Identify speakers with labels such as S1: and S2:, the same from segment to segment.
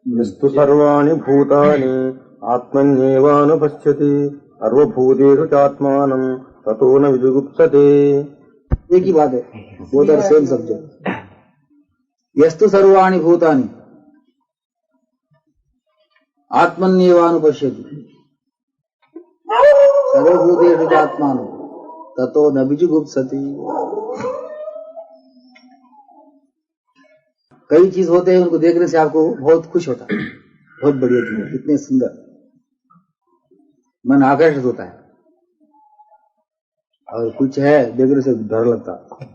S1: यस्तु सर्वाणि भूतानि आत्मन्येवानुपश्यति सर्वभूतेषु चात्मानं ततो न विजुगुप्सते।
S2: एक ही बात है, बोथ आर सेम सब्जेक्ट। यस्तु सर्वाणि भूतानि आत्मन्येवानुपश्यति सर्वभूतेषु चात्मानं ततो न विजुगुप्सति। कई चीज होते हैं उनको देखने से आपको बहुत खुश होता है, बहुत बढ़िया चीज है, कितने सुंदर, मन आकर्षित होता है। और कुछ है देखने से डर लगता,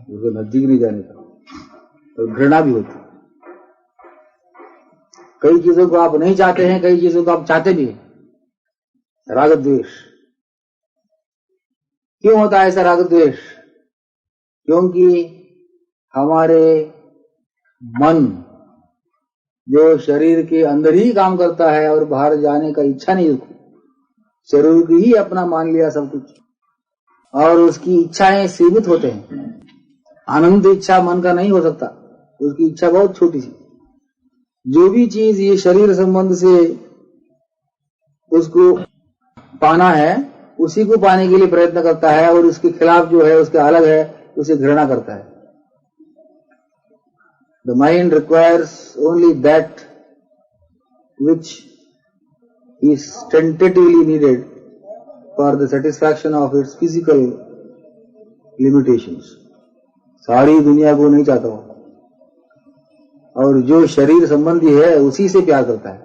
S2: उसको नजदीक नहीं जाने का, और घृणा भी होती। कई चीजों को आप नहीं चाहते हैं, कई चीजों को आप चाहते भी हैं। राग द्वेष क्यों होता है ऐसा राग द्वेष? क्योंकि हमारे मन जो शरीर के अंदर ही काम करता है और बाहर जाने का इच्छा नहीं होती, शरीर की ही अपना मान लिया सब कुछ, और उसकी इच्छाएं सीमित होते हैं। आनंद इच्छा मन का नहीं हो सकता, उसकी इच्छा बहुत छोटी सी। जो भी चीज ये शरीर संबंध से उसको पाना है, उसी को पाने के लिए प्रयत्न करता है, और उसके खिलाफ जो है, उसके अलग है, उसे घृणा करता है। The mind requires only that which is tentatively needed for the satisfaction of its physical limitations. सारी दुनिया को नहीं चाहता हो, और जो शरीर संबंधी है उसी से प्यार करता है।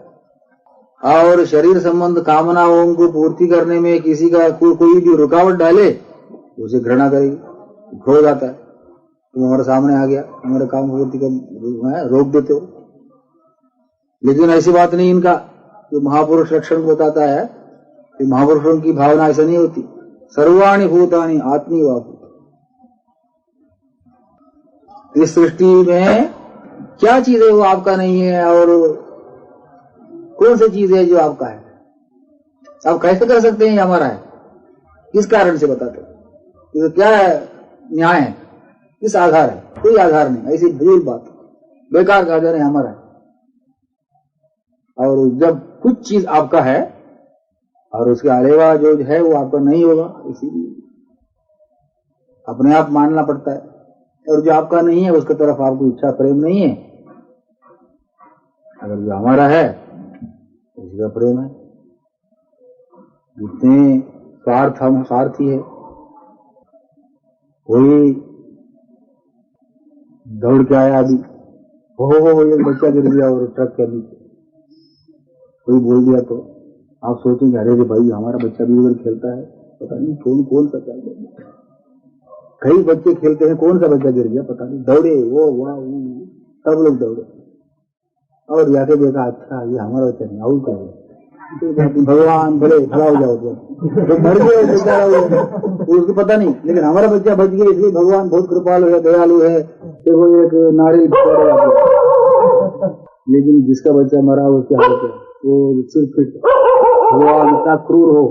S2: और शरीर संबंध कामनाओं को पूर्ति करने में किसी का कोई भी रुकावट डाले, उसे घृणा करेगी, खो जाता है। तुम हमारे सामने आ गया, हमारे काम पूर्ति का रोक देते हो। लेकिन ऐसी बात नहीं इनका, जो महापुरुष लक्षण को बताता है कि महापुरुषों की भावना ऐसा नहीं होती। सर्वाणि भूतानि आत्मीवाभूत। इस सृष्टि में क्या चीज है वो आपका नहीं है, और कौन सी चीज है जो आपका है? आप कैसे कर सकते हैं ये हमारा है? किस कारण से बताते हो? क्या न्याय है? किस आधार है? कोई आधार नहीं, ऐसी भूल बात, बेकार का आधार है हमारा है। और जब कुछ चीज आपका है और उसके अलावा जो है वो आपका नहीं होगा, इसीलिए अपने आप मानना पड़ता है। और जो आपका नहीं है उसकी तरफ आपको इच्छा प्रेम नहीं है। अगर जो हमारा है उसी का प्रेम है। जितने स्वार्थ हम स्वार्थी है, कोई दौड़ के आया अभी, हो एक बच्चा गिर गया और ट्रक के नीचे, कोई बोल दिया तो आप सोचेंगे अरे भाई हमारा बच्चा भी उधर खेलता है, पता नहीं कौन सा क्या। कई बच्चे खेलते हैं, कौन सा बच्चा गिर गया पता नहीं, दौड़े वो वाह सब लोग दौड़े, और जाके देखा अच्छा ये हमारा बच्चा नहीं, और क्या भगवान भले खड़ा हो जाओ, तो मर गए बेचारा उसको पता नहीं, लेकिन हमारा बच्चा बच गया, इसलिए भगवान बहुत कृपालु है, दयालु है। फिर वो एक नारियल लेकिन जिसका बच्चा मरा उसकी हालत है, वो सिर्फ फिट भगवान इतना क्रूर हो,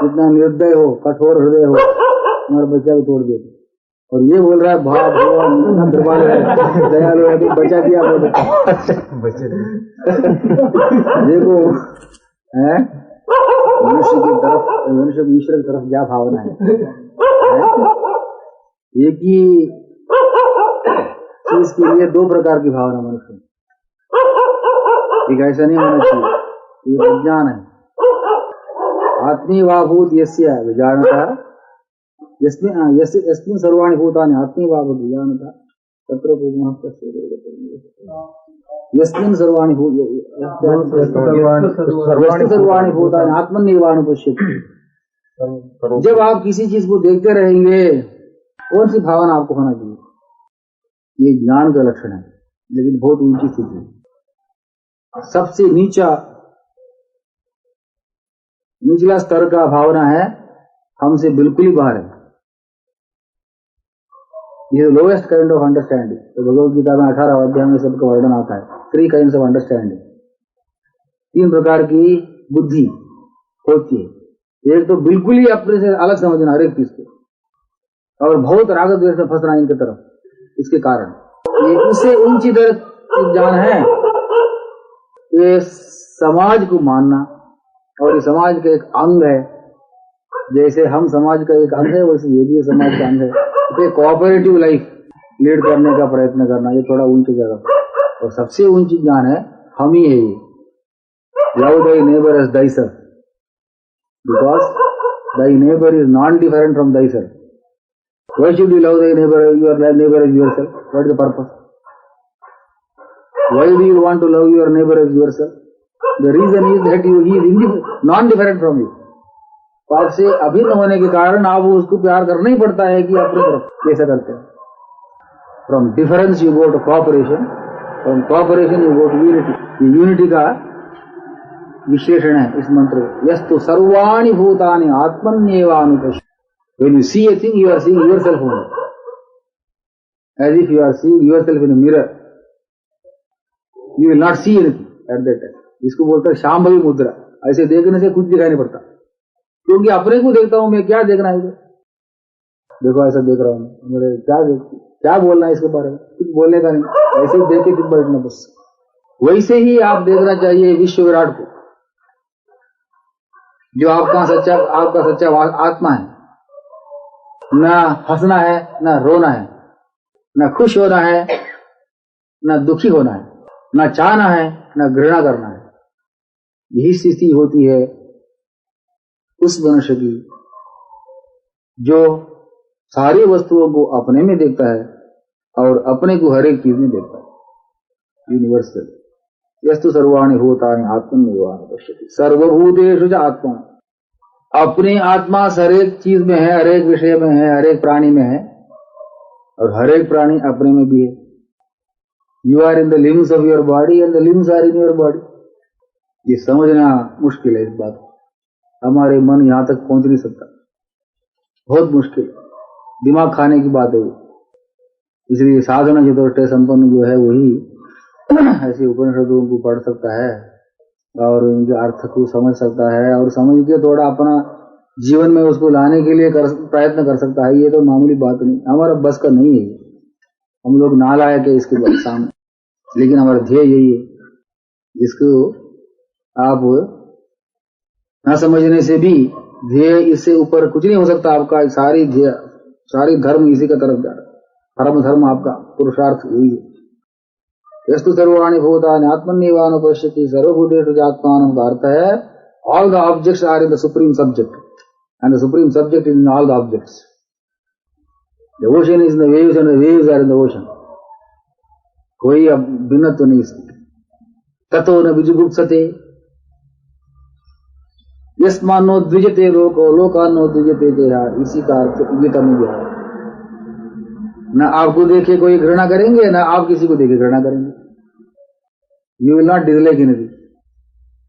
S2: इतना निर्दय हो, कठोर हृदय हो, हमारा बच्चा को तोड़ देते। और ये बोल रहा है भगवान कृपालु है, दयालु है, तो बचा दिया देखो है मनुष्य की तरफ, मनुष्य ईश्वर की तरफ क्या भावना है? एक ही चीज के लिए दो प्रकार की भावना मनुष्य, एक ऐसा नहीं होना चाहिए, ये विज्ञान है। आत्मीवाभूत यस्य विजानता यस्मिन् सर्वाणि भूतानि आत्मीवाभूत विजानता तत्र यस्मिन् सर्वाणि भूतानि आत्मन्येवानुपश्यति। जब आप किसी चीज को देखते रहेंगे, कौन सी भावना आपको होना चाहिए? ये ज्ञान का लक्षण है, लेकिन बहुत ऊंची स्थिति है। सबसे निचला स्तर का भावना है हमसे बिल्कुल ही बाहर है। ये लोएस्ट काइंड ऑफ अंडरस्टैंडिंग। तो भगवद गीता में 18 अध्याय में सबका वर्णन आता है, 3 काइंड्स ऑफ अंडरस्टैंडिंग। 3 प्रकार की बुद्धि होती है। एक तो बिल्कुल ही अपने से अलग समझना हर एक चीज को, और बहुत राग द्वेष में फंसना इनके तरफ। इसके कारण ये इससे ऊंची दर ज्ञान है, ये समाज को मानना और ये समाज का एक अंग है, जैसे हम समाज का एक अंग है वैसे ये भी समाज का अंग है। तो कोऑपरेटिव लाइफ लीड करने का प्रयत्न करना ये थोड़ा ऊंची जगह, और सबसे ऊंची ज्ञान है हम ही है ये। Love thy neighbor as thyself, because thy neighbor is non different from thyself. Why should you love thy neighbor, your neighbor as yourself? What is the purpose? Why do you want to love your neighbor as yourself? The reason is that he is non different from you. तो आपसे अभिन्न होने के कारण आप उसको प्यार करना ही पड़ता है कि अपनी तरफ कैसा करते हैं। From difference you go to cooperation, from cooperation you go to unity. ये यूनिटी का विशेषण है इस मंत्र में। यस्तु सर्वाणि भूतानि आत्मन्येवानुपश्यति। When you see a thing, you are seeing yourself only, as if you are seeing yourself in a mirror. You will not see anything at that time. इसको बोलता है शांभवी मुद्रा। ऐसे देखने से कुछ दिखाई नहीं पड़ता, क्योंकि अपने को देखता हूं मैं, क्या देखना है? देखो ऐसा देख रहा हूं, मेरे क्या बोलना है इसके बारे में? कुछ बोलने का नहीं, ऐसे ही देख के चुप बैठना बस। वैसे ही आप देखना चाहिए विश्व विराट को, जो आपका सच्चा आत्मा है। ना हंसना है, ना रोना है, ना खुश होना है, ना दुखी होना है, ना चाहना है, ना घृणा करना है। यही स्थिति होती है उस मनुष्य की जो सारी वस्तुओं को अपने में देखता है और अपने को हर एक चीज में देखता है। यूनिवर्सल। यस्तु सर्वाणि भूतानि आत्मन्येवानुपश्यति सर्वभूतेषु च आत्मा। अपनी आत्मा हर एक चीज में है, हर एक विषय में है, हर एक प्राणी में है, और हर एक प्राणी अपने में भी है। You are in the limbs of your body and the limbs are in your body. ये समझना मुश्किल है इस बात, हमारे मन यहां तक पहुंच नहीं सकता, बहुत मुश्किल, दिमाग खाने की बात है वो। इसलिए साधना चतुष्टय संपन्न जो है वही ऐसे उपनिषदों को पढ़ सकता है और इनके अर्थ को समझ सकता है, और समझ के थोड़ा अपना जीवन में उसको लाने के लिए प्रयत्न कर सकता है। ये तो मामूली बात नहीं, हमारा बस का नहीं है, हम लोग नालायक है इसके सामने। लेकिन हमारा ध्येय यही है, इसको आप न समझने से भी ध्येय, इससे ऊपर कुछ नहीं हो सकता आपका। सारी धर्म इसी का तरफ जा रहा है, परम धर्म आपका पुरुषार्थ यही है। यस्तु सर्वाणि भूतानि आत्मन्येवानुपश्यति सर्वभूतेषु च आत्मानं का अर्थ है all the objects are in the supreme subject and the supreme subject is in all the objects. The ocean is in the waves and the waves are in the ocean. कोई अब भिन्नत्व नहीं इसकी। ततो न विजुगुप्सते यस्मान्नो द्विजते लोको लोकान्नो द्विजते देहा। इसी का अर्थ गीता में भी है। न आपको देखे कोई घृणा करेंगे, न आप किसी को देखे घृणा करेंगे। You will not dislike anything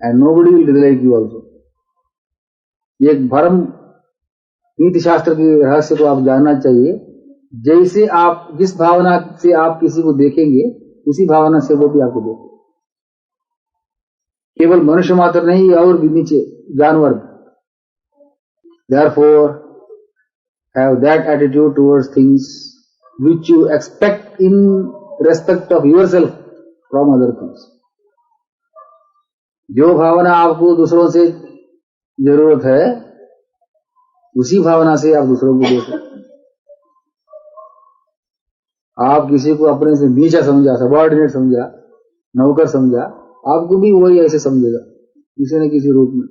S2: and nobody will dislike you also. ये एक भरम नीति शास्त्र के रहस्य को आप जानना चाहिए। जैसे आप जिस भावना से आप किसी को देखेंगे उसी भावना से वो भी आपको देखेंगे। केवल मनुष्य मात्र नहीं, और भी नीचे जानवर। Therefore, have that attitude towards things which you expect in respect of yourself from other things. जो भावना आपको दूसरों से जरूरत है उसी भावना से आप दूसरों को देखो। आप किसी को अपने से नीचा समझा, सबॉर्डिनेट समझा, नौकर समझा, आपको भी वही ऐसे समझेगा किसी न किसी रूप में।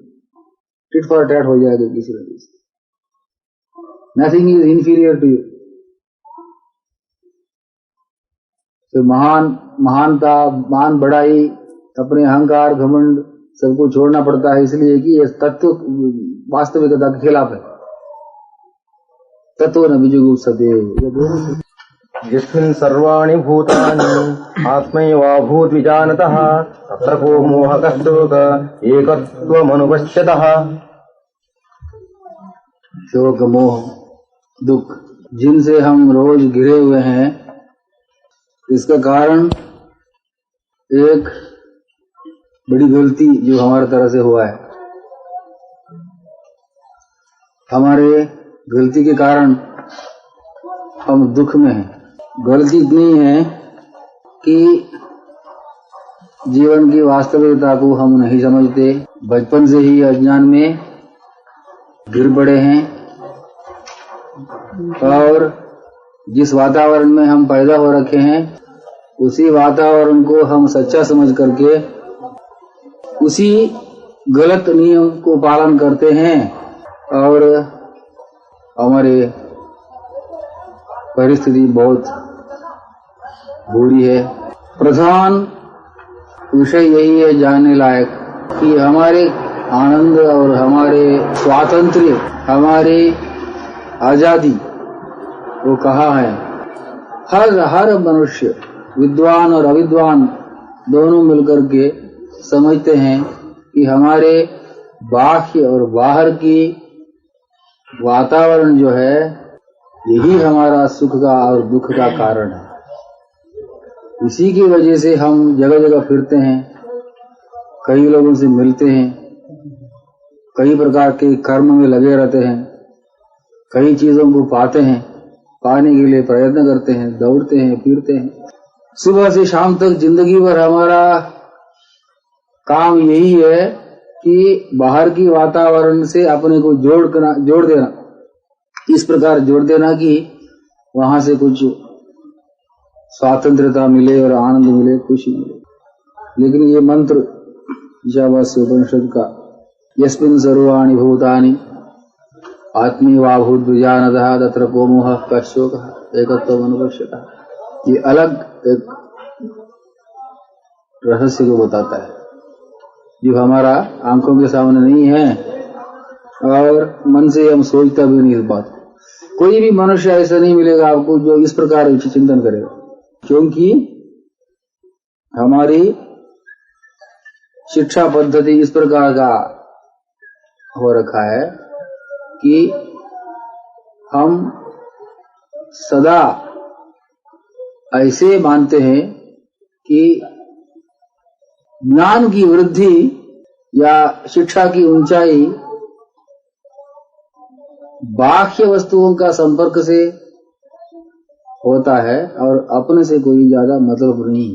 S2: टिट फॉर टैट हो जाएगा किसी न किसी। Nothing is inferior to you. तो महानता, मान बढ़ाई, अपने अहंकार, घमंड सबको छोड़ना पड़ता है, इसलिए कि यह तत्व वास्तविकता के खिलाफ है। तत्व न विजुगुप्सते
S1: यस्मिन् सर्वाणि भूतानि आत्मैवाभूत् विजानतः तत्र को मोहकः शोक एकत्वमनुपश्यतः।
S2: शोक, मोह, दुख जिनसे हम रोज घिरे हुए हैं, इसका कारण एक बड़ी गलती जो हमारी तरह से हुआ है। हमारे गलती के कारण हम दुख में हैं। गलती इतनी है कि जीवन की वास्तविकता को हम नहीं समझते, बचपन से ही अज्ञान में गिर पड़े हैं और जिस वातावरण में हम पैदा हो रखे हैं उसी वातावरण को हम सच्चा समझ करके उसी गलत नियम को पालन करते हैं और हमारी परिस्थिति बहुत बुरी है। प्रधान विषय यही है जानने लायक कि हमारे आनंद और हमारे स्वातंत्र्य, हमारी आजादी वो कहाँ है। हर मनुष्य विद्वान और अविद्वान दोनों मिलकर के समझते हैं कि हमारे बाह्य और बाहर की वातावरण जो है यही हमारा सुख का और दुख का कारण है। इसी की वजह से हम जगह जगह फिरते हैं, कई लोगों से मिलते हैं, कई प्रकार के कर्म में लगे रहते हैं, कई चीजों को पाते हैं, पाने के लिए प्रयत्न करते हैं, दौड़ते हैं, फिरते हैं। सुबह से शाम तक जिंदगी भर हमारा काम यही है कि बाहर की वातावरण से अपने को जोड़ देना, इस प्रकार जोड़ देना कि वहां से कुछ स्वतंत्रता मिले और आनंद मिले, खुशी मिले। लेकिन ये मंत्र ईशावास्य उपनिषद का यस्मिन् सर्वाणि भूतानि आत्मीवा भूत विजानतः तत्र को मोहः कः शोकः एकत्वम् अनुपश्यतः, ये अलग एक रहस्य को बताता है जो हमारा आंखों के सामने नहीं है और मन से हम सोचता भी नहीं इस बात। कोई भी मनुष्य ऐसा नहीं मिलेगा आपको जो इस प्रकार चिंतन करेगा, क्योंकि हमारी शिक्षा पद्धति इस प्रकार का हो रखा है कि हम सदा ऐसे मानते हैं कि ज्ञान की वृद्धि या शिक्षा की ऊंचाई बाह्य वस्तुओं का संपर्क से होता है और अपने से कोई ज्यादा मतलब नहीं।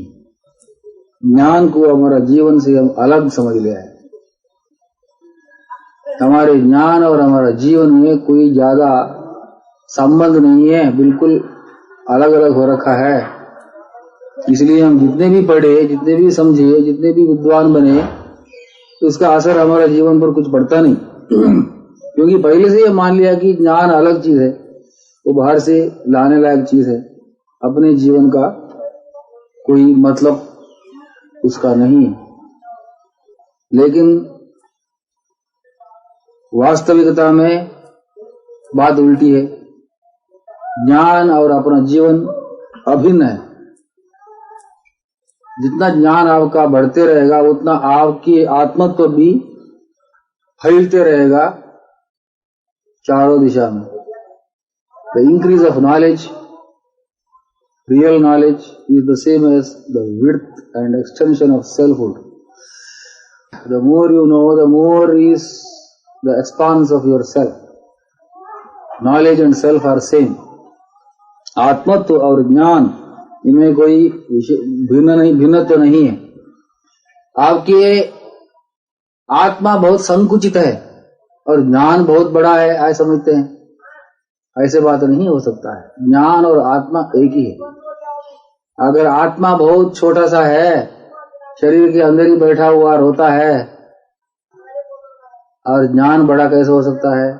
S2: ज्ञान को हमारा जीवन से हम अलग समझ लिया है। हमारे ज्ञान और हमारा जीवन में कोई ज्यादा संबंध नहीं है, बिल्कुल अलग अलग हो रखा है। इसलिए हम जितने भी पढ़े, जितने भी समझे, जितने भी विद्वान बने, तो उसका असर हमारे जीवन पर कुछ पड़ता नहीं क्योंकि पहले से ये मान लिया कि ज्ञान अलग चीज है, वो बाहर से लाने लायक चीज है, अपने जीवन का कोई मतलब उसका नहीं है। लेकिन वास्तविकता में बात उल्टी है। ज्ञान और अपना जीवन अभिन्न है। जितना ज्ञान आपका बढ़ते रहेगा उतना आपकी आत्मत्व भी फैलते रहेगा चारों दिशा में। The increase of knowledge, real knowledge, is the same as the width and extension of selfhood. The more you know, the more is the expanse of yourself. Knowledge and self are same. आत्मत्व और ज्ञान इनमें कोई भिन्नत्व नहीं है। आपके आत्मा बहुत संकुचित है और ज्ञान बहुत बड़ा है, ऐसा समझते हैं। ऐसे बात नहीं हो सकता है। ज्ञान और आत्मा एक ही है। अगर आत्मा बहुत छोटा सा है, शरीर के अंदर ही बैठा हुआ रोता है, और ज्ञान बड़ा कैसे हो सकता है?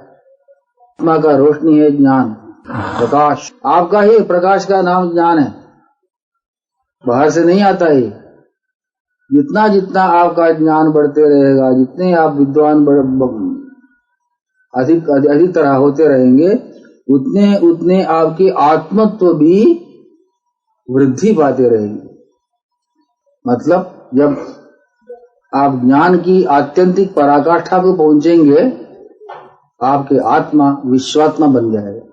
S2: आत्मा का रोशनी है ज्ञान, प्रकाश। आपका ही प्रकाश का नाम ज्ञान है, बाहर से नहीं आता है। जितना जितना आपका ज्ञान बढ़ते रहेगा, जितने आप विद्वान अधिक तरह होते रहेंगे, उतने उतने आपकी आत्मत्व भी वृद्धि पाते रहेंगे। मतलब जब आप ज्ञान की आत्यंतिक पराकाष्ठा को पहुंचेंगे, आपके आत्मा विश्वात्मा बन जाएगा।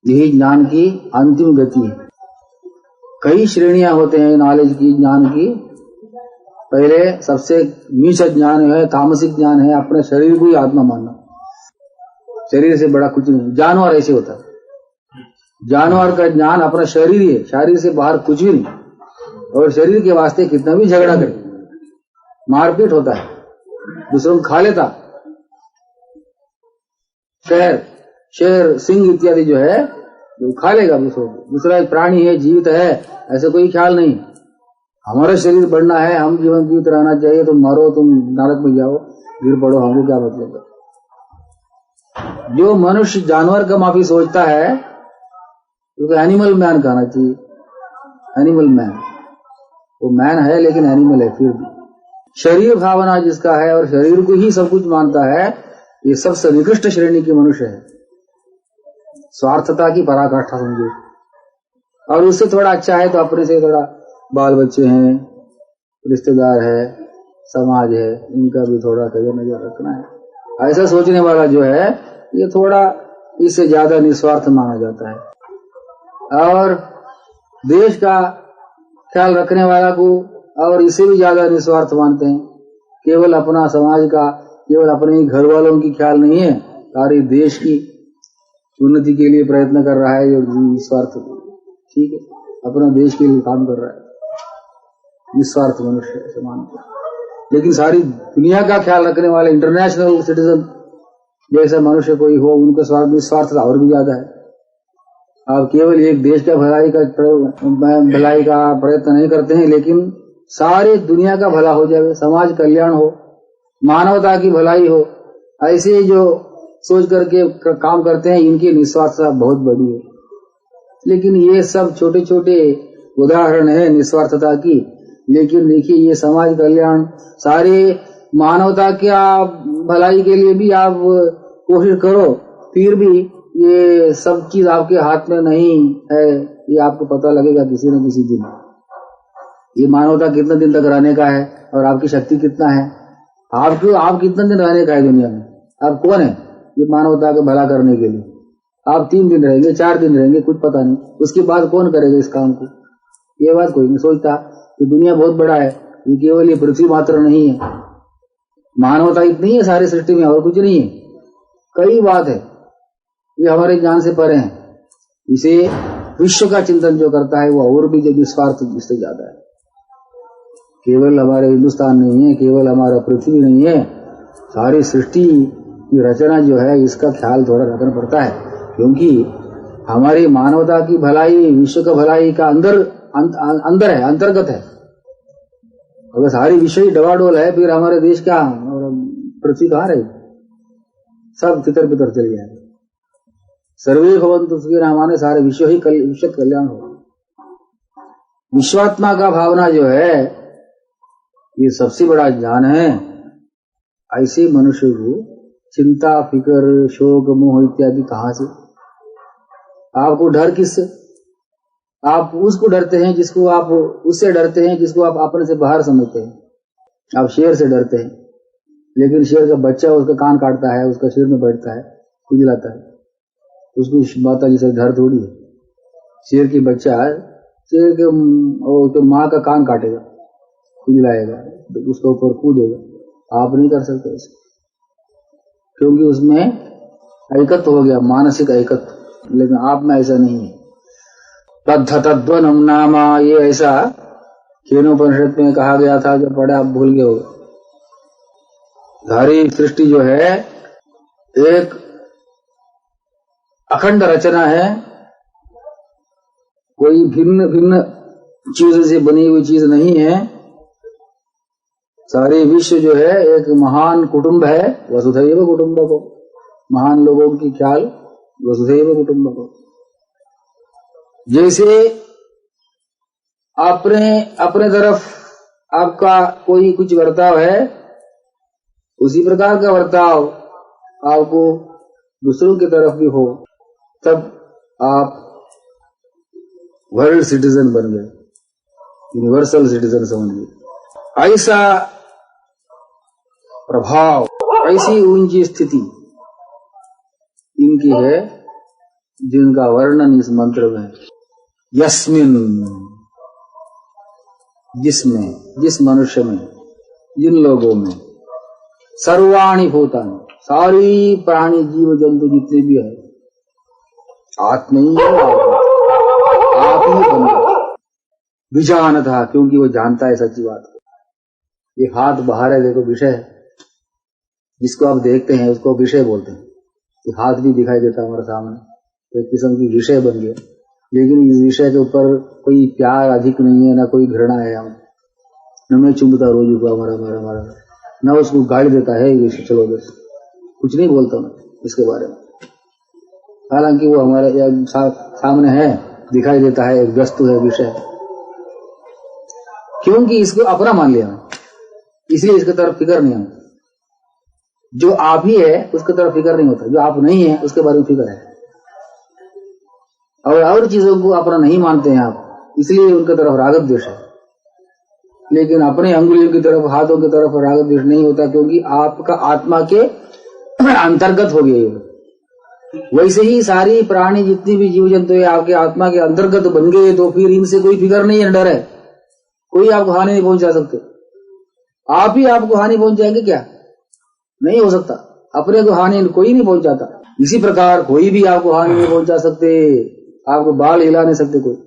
S2: यही ज्ञान की अंतिम गति है। कई श्रेणियां होते हैं नॉलेज की, ज्ञान की। पहले सबसे नीच ज्ञान है, तामसिक ज्ञान है, अपने शरीर को ही आत्मा मानना। शरीर से बड़ा कुछ नहीं। जानवर ऐसे होता है। जानवर का ज्ञान अपना शरीर ही है, शरीर से बाहर कुछ भी नहीं। और शरीर के वास्ते कितना भी झगड़ा करे, मारपीट होता है, दूसरों को खा लेता, शेर सिंह इत्यादि जो है वो खा लेगा दूसरों को। दूसरा एक प्राणी है, जीवित है, ऐसे कोई ख्याल नहीं। हमारा शरीर बढ़ना है, हम जीवन जीवित रहना चाहिए, तुम मरो, तुम नरक में जाओ, गिर पड़ो, हमको क्या मतलब है। जो मनुष्य जानवर का माफी सोचता है तो एनिमल मैन कहना चाहिए, एनिमल मैन। वो मैन है लेकिन एनिमल है फिर भी। शरीर भावना जिसका है और शरीर को ही सब कुछ मानता है, ये सबसे निकृष्ट श्रेणी की मनुष्य है। स्वार्थता की पराकाष्ठा समझो। और उससे थोड़ा अच्छा है तो अपने से थोड़ा बाल बच्चे हैं, रिश्तेदार है, समाज है, इनका भी थोड़ा नजर रखना है। ऐसा सोचने वाला जो है ये थोड़ा इससे ज्यादा निस्वार्थ माना जाता है। और देश का ख्याल रखने वाला को और इसे भी ज्यादा निस्वार्थ मानते हैं। केवल अपना समाज का, केवल अपने घर वालों की ख्याल नहीं है, सारे देश की उन्नति के लिए प्रयत्न कर रहा है। निस्वार्थ, ठीक है, अपना देश के लिए काम कर रहा है, निस्वार्थ मनुष्य ऐसे मानते हैं। लेकिन सारी दुनिया का ख्याल रखने वाले इंटरनेशनल सिटीजन जैसा मनुष्य कोई हो, उनका स्वार्थ निस्वार्थ और भी ज्यादा है। आप केवल एक देश का भलाई का प्रयत्न नहीं करते हैं, लेकिन सारे दुनिया का भला हो जाए, समाज कल्याण हो, मानवता की भलाई हो, ऐसे जो सोच करके काम करते हैं, इनकी निस्वार्थता बहुत बड़ी है। लेकिन ये सब छोटे छोटे उदाहरण है निस्वार्थता की। लेकिन देखिए, ये समाज कल्याण, सारे मानवता के भलाई के लिए भी आप कोशिश करो, फिर भी ये सब चीज आपके हाथ में नहीं है। ये आपको पता लगेगा किसी न किसी दिन। ये मानवता कितना दिन तक रहने का है और आपकी शक्ति कितना है। आप कितना दिन रहने का है दुनिया में? आप कौन है ये मानवता का भला करने के लिए? आप 3 दिन रहेंगे, 4 दिन रहेंगे, कुछ पता नहीं। उसके बाद कौन करेगा इस काम को? ये बात कोई नहीं सोचता कि दुनिया बहुत बड़ा है, ये केवल ये पृथ्वी मात्र नहीं है, मानवता इतनी है सारी सृष्टि में, और कुछ नहीं है। कई बात है, ये हमारे ज्ञान से परे है। इसे विश्व का चिंतन जो करता है वो और भी जो निस्वार्थ इससे ज्यादा है। केवल हमारे हिंदुस्तान नहीं है, केवल हमारा पृथ्वी नहीं है, सारी सृष्टि की रचना जो है इसका ख्याल थोड़ा रखना पड़ता है। क्योंकि हमारी मानवता की भलाई, विश्व का भलाई का अंदर है, अंतर्गत है। अगर सारी विश्व ही डवाडोल है, फिर हमारे देश क्या और पृथ्वी कहाँ रही? सब तितर बितर चल गया। सर्वे भवन्तु सुखिनः, हमारे सारे विश्व कल्याण हो। विश्वात्मा का भावना जो है ये सबसे बड़ा ज्ञान है। ऐसे मनुष्य को चिंता, फिक्र, शोक, मोह इत्यादि कहां से? आपको डर किससे? आप उसको डरते हैं जिसको आप, उससे डरते हैं जिसको आप अपने से बाहर समझते हैं। आप शेर से डरते हैं, लेकिन शेर का बच्चा उसका कान काटता है, उसका सिर में बैठता है, खुजलाता है, उसको माता जी से डर थोड़ी है। शेर की बच्चा, शेर के तो माँ का कान काटेगा, खुजलाएगा, तो उसके ऊपर कूदेगा। आप नहीं कर सकते ऐसे, क्योंकि उसमें एकत्व हो गया, मानसिक एकत्व। लेकिन आप में ऐसा नहीं है। तद्वनम नामा, ये ऐसा केनोपनिषद में कहा गया था, जो पढ़े आप भूल गए हो। सारी सृष्टि जो है एक अखंड रचना है, कोई भिन्न भिन्न चीजों से बनी हुई चीज नहीं है। सारे विश्व जो है एक महान कुटुंब है, वसुधैव कुटुंबकम। महान लोगों की ख्याल वसुधैव कुटुंबकम। जैसे अपने तरफ आपका कोई कुछ वर्ताव है, उसी प्रकार का वर्ताव आपको दूसरों की तरफ भी हो, तब आप वर्ल्ड सिटीजन बन गए, यूनिवर्सल सिटीजन समझ गए। ऐसा प्रभाव, ऐसी ऊंची स्थिति इनकी है, जिनका वर्णन इस मंत्र में। यस्मिन, जिसमें, जिस मनुष्य में, जिन लोगों में, सर्वाणि भूतानि, सारी प्राणी जीव जंतु जितने भी है, आत्मा ही है, आप ही बन गए। विजान था, क्योंकि वो जानता है सच्ची बात को। ये हाथ बाहर है, देखो विषय है, जिसको आप देखते हैं उसको विषय बोलते हैं। ये हाथ भी दिखाई देता है हमारे सामने, तो एक किस्म की विषय बन गया, लेकिन इस विषय के ऊपर कोई प्यार अधिक नहीं है, ना कोई घृणा है। हम न मैं चुंबता रोज को हमारा न उसको गाड़ी देता है विषय, चलो बस कुछ नहीं बोलता मैं इसके बारे में। हालांकि वो हमारे सामने है, दिखाई देता है, एक वस्तु है, विषय, क्योंकि इसको अपना मान लिया मैं, इसलिए इसके तरफ फिक्र नहीं है। जो आप ही है उसके तरफ फिक्र नहीं होता, जो आप नहीं है उसके बारे में फिक्र है। और चीजों को अपना नहीं मानते हैं आप, इसलिए उनके तरफ राग द्वेष है। लेकिन अपने अंगुलियों की तरफ, हाथों की तरफ राग द्वेष नहीं होता, क्योंकि आपका आत्मा के अंतर्गत हो गए। वैसे ही सारी प्राणी जितनी भी जीव जंतु है आपके आत्मा के अंतर्गत बन गए, तो फिर इनसे कोई फिक्र नहीं है, डर है, कोई आपको हानि नहीं पहुंचा सकते। आप ही आपको हानि पहुंचाएंगे क्या? नहीं हो सकता। अपने को हानि कोई नहीं पहुंचाता। इसी प्रकार कोई भी आपको हानि नहीं पहुंचा सकते, आपको बाल हिला नहीं सकते कोई।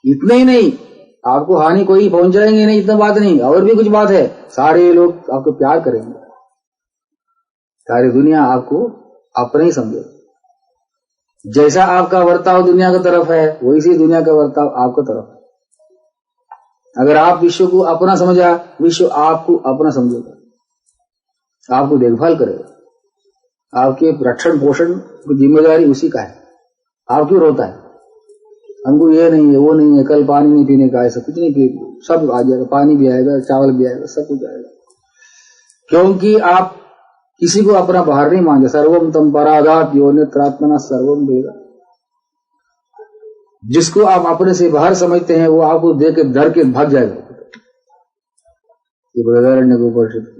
S2: इतना ही नहीं, आपको हानि कोई पहुंचाएंगे नहीं, इतना बात नहीं, और भी कुछ बात है। सारे लोग आपको प्यार करेंगे, सारी दुनिया आपको अपने ही समझेगी। जैसा आपका वर्ताव दुनिया की तरफ है, वैसी दुनिया का वर्ताव आपकी तरफ है। अगर आप विश्व को अपना समझा, विश्व आपको अपना समझेगा, आपको देखभाल करेगा, आपके रक्षण पोषण की जिम्मेदारी उसी का है। आप क्यों रोता है? हमको ये नहीं है, वो नहीं है, कल पानी नहीं पीने का, ऐसा कुछ नहीं पी, सब आ जाएगा, पानी भी आएगा, चावल भी आएगा, सब कुछ आएगा, क्योंकि आप किसी को अपना बाहर नहीं मानते। सर्वम तम परादात यो नेत्रात्मना सर्वम देगा। जिसको आप अपने से बाहर समझते हैं, वो आपको देख के डर के भाग जाएगा। ये बृहदारण्यक उपनिषद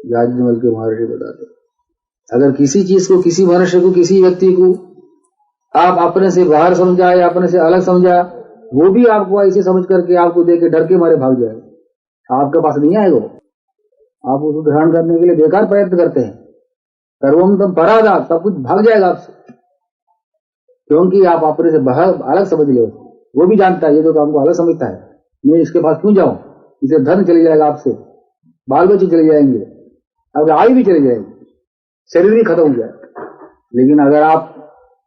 S2: याज्ञवल्क्य के महर्षि बताते, अगर किसी चीज को, किसी मनुष्य को, किसी व्यक्ति को आप अपने से बाहर समझा या अपने से अलग समझा, वो भी आपको ऐसे समझ करके आपको देख के डर के मारे भाग जाएगा, आपके पास नहीं आएगा। आप उसको ग्रहण करने के लिए बेकार प्रयत्न करते हैं। सर्वम तम परादा, सब कुछ भाग जाएगा आपसे, क्योंकि आप अपने से बाहर अलग समझ ले। वो भी जानता है ये तो हमको अलग समझता है, मैं इसके पास क्यों जाऊं, इसे धन चले जाएगा आपसे, बाल बच्चे चले जाएंगे, अब आयु भी चली जाएगी, शरीर भी खत्म हो जाएगा। लेकिन अगर आप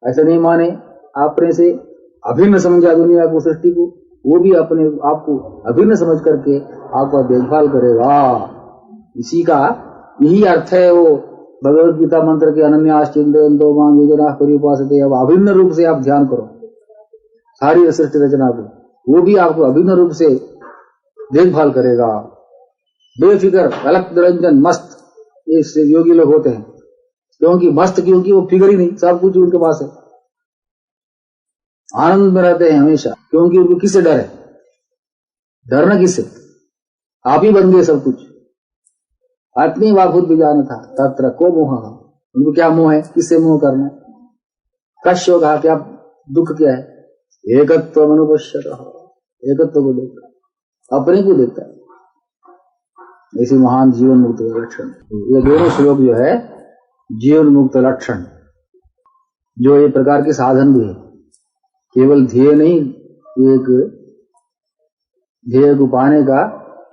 S2: ऐसा नहीं माने, आपने से अभिन्न समझा दुनिया को, सृष्टि को, वो भी अपने आपको अभिन्न समझ करके आपका देखभाल करेगा। इसी का यही अर्थ है वो भगवत गीता मंत्र के अनन्यास चिंतयन्तो मां ये जनाः पर्युपासते। अब अभिन्न रूप से आप ध्यान करो सारी सृष्टि रचना को, वो भी आपको अभिन्न रूप से देखभाल करेगा। बेफिक्र, अलग निरंजन, मस्त, ये योगी लोग होते हैं। क्योंकि मस्त, क्योंकि वो फिक्र ही नहीं, सब कुछ उनके पास है, आनंद में रहते हैं हमेशा। क्योंकि उनको किससे डर है? डरना किससे? आप ही बन गए सब कुछ। आत्मी वाभूत बीजान था तत्र को मोह। उनको क्या मोह है? किससे मोह करना है? कश्यो कहा, क्या दुख क्या है? एकत्व मनुपश्यत, एकत्व को देखता है, अपने को देखता है। ऐसी महान जीवन मुक्त लक्षण, ये दोनों श्लोक जो है जीवन मुक्त लक्षण, जो ये प्रकार के साधन भी है, केवल ध्येय नहीं, एक ध्येय को पाने का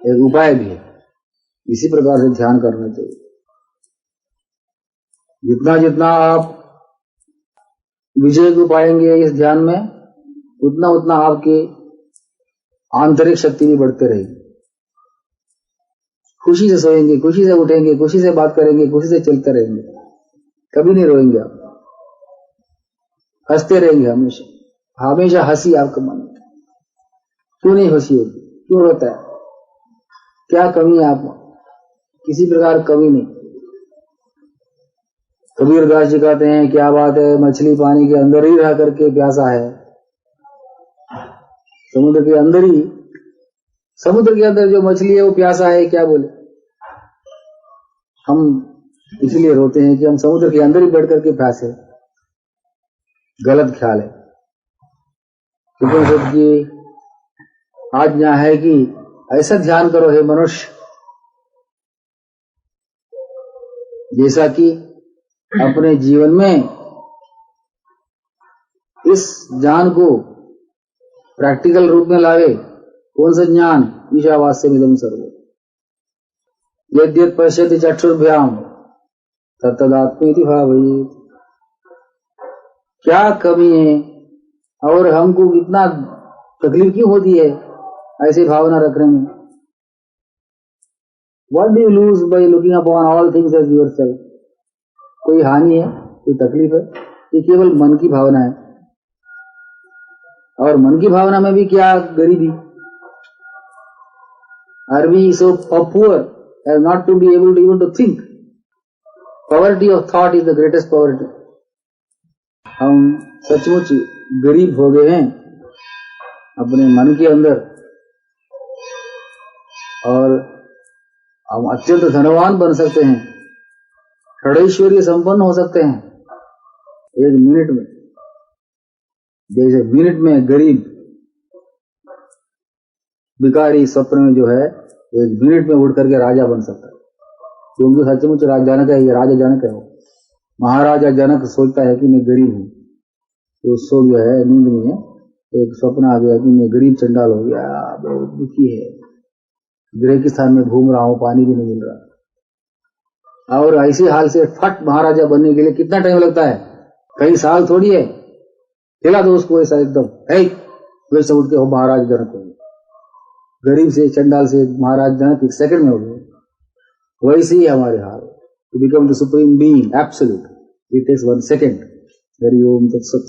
S2: एक उपाय भी है। इसी प्रकार से ध्यान करना चाहिए। जितना जितना आप विजय को पाएंगे इस ध्यान में, उतना उतना आपकी आंतरिक शक्ति भी बढ़ते रहेगी। खुशी से सोएंगे, खुशी से उठेंगे, खुशी से बात करेंगे, खुशी से चलते रहेंगे, कभी नहीं रोएंगे आप, हंसते रहेंगे हमेशा, हमेशा हंसी आपका मन में। क्यों नहीं हंसी होगी? क्यों रोता है? क्या कमी है आप? किसी प्रकार कमी नहीं। कबीरदास जी कहते हैं, क्या बात है, मछली पानी के अंदर ही रह करके प्यासा है, समुद्र के अंदर ही, समुद्र के अंदर जो मछली है वो प्यासा है, क्या बोले। हम इसलिए रोते हैं कि हम समुद्र के अंदर ही बैठ करके प्यासे। गलत ख्याल है। उपनिषद की आज्ञा है कि ऐसा ध्यान करो हे मनुष्य, जैसा कि अपने जीवन में इस ज्ञान को प्रैक्टिकल रूप में लावे। कौन सा ज्ञान? ईशावास्यमिदं सर्वम् यद्यत् पश्यति चक्षुर्भ्याम तत्तदात्मेति भावयेत्। क्या कमी है और हमको कितना तकलीफ क्यों होती है ऐसी भावना रखने में? What do you lose by looking upon all things as yourself? कोई हानि है, कोई तकलीफ है? ये केवल मन की भावना है। और मन की भावना में भी क्या गरीबी? Are we so poor as not to be able to even to think? Poverty of thought is the greatest poverty. हम सचमुच गरीब हो गए हैं अपने मन के अंदर और हम अत्यंत धनवान बन सकते हैं, षडैश्वर्य संपन्न हो सकते हैं एक मिनट में। जैसे मिनट में गरीब भिखारी स्वप्न में जो है एक मिनट में उठ करके राजा बन सकता है, क्योंकि सचमुच जनक है, ये राजा जनक है। वो महाराजा जनक सोचता है कि मैं गरीब हूं, तो सो गया है नींद में, एक स्वप्न आ गया कि मैं गरीब चंडाल हो गया, बहुत दुखी है, रेगिस्तान में घूम रहा हूं, पानी भी नहीं मिल रहा। और ऐसे हाल से फट महाराजा बनने के लिए कितना टाइम लगता है? कई साल थोड़ी है। खिला दो उसको ऐसा एकदम, वैसे उठ के हो महाराज जनक हो गए। गरीब से चंडाल से महाराज जनक एक सेकंड में हो गए। वैसे ही हमारे हाल, to become the supreme being absolute, it takes 1 second. हरि ओम तत्सत।